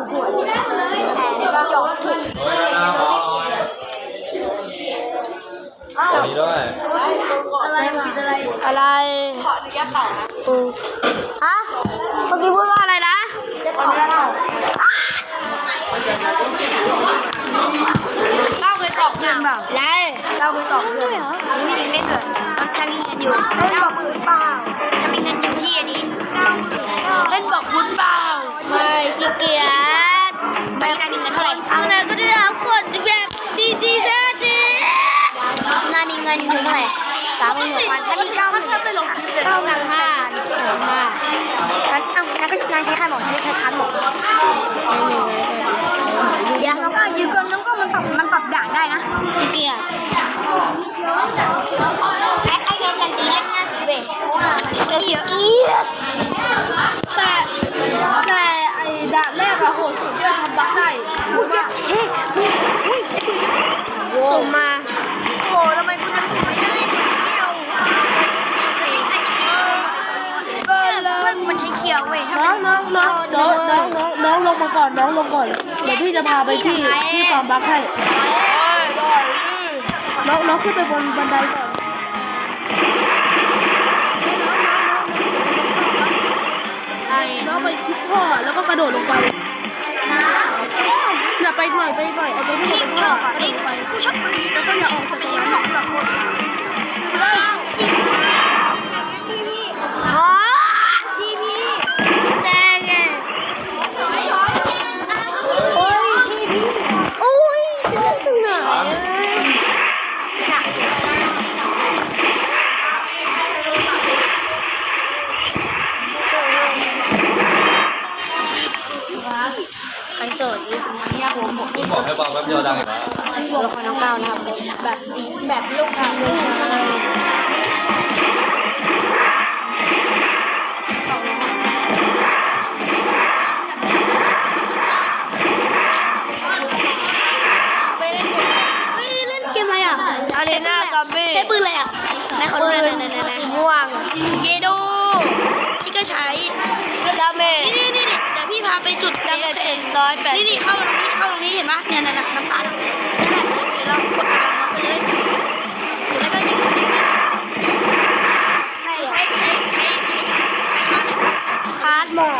สวยแต่จบตอนนี้ด้วย อะไรขออนุญาตต่อฮะเมื่อกี้พูดว่าอะไรนะจะขออนุญาตต่อเล่าเคยตอบเพื่อนเปล่าได้เล่าเคยตอบเพื่อนเหรอไม่ถึงเล่นเหรอถ้ามีเงินอยู่เล่าพื้นเปล่าถ้ามีเงินอยู่ที่อันนี้เล่นบอกคุณเปล่าไม่ขี้เกียจไม่ได้มีเงินเท่าไหร่เอาเลยก็ได้รับคนแบบดีๆซะดินายมีเงินอยู่เท่าไหร่36,000ถ้ามี9,500ฉันนายก็นายใช้ค่าหมอฉันใช้ค่าหมอเดี๋ยวแล้วก็ยืมเงินแล้วก็มันปรับด่านได้นะขี้เกียจไอ้เงินยันตีเล่น50 เบสเยอะอีแต่ไอ้ด่านแรกอะโหดสุดเลยทำบักได้พูดเยอะเฮ้ยส่งมาโอ้ทำไมกูจะส่งไม่ได้เพื่อนมันใช้เขียวเว้ยน้องลงมาก่อนน้องลงก่อนเดี๋ยวพี่จะพาไปที่ฟาร์มบักให้น้องขึ้นไปบนบันไดก่อนน้องไปชิดท่อแล้วก็กระโดดลงไปอย่าไปหน่อยเอาไปที่ท่อค่ะไปแล้วก็อย่าออกจากตรงนั้นแดงไงโอ้ยจะเล่นตรงไหนใครโสดนี่นะผมนี่ บอกให้บอกแป๊บเดียวดังอีกแล้ว ตัวละครน้องก้าวนะครับแบบลูกทางเลยเล่นเกมอะไรอ่ะอารีนาซอมบี้ใช้ปืนอะไรอ่ะในปืนม่วงเยโดที่ก็ใช้ดาเมจนี่เดี๋ยวพี่พาไปจุดดาเมจ780นี่เข้าตรงนี้เห็นไหมเนี่ยน้ำตาลเรากดลงมาไปเลยแล้วก็ยิงใช้คาร์ดหมอ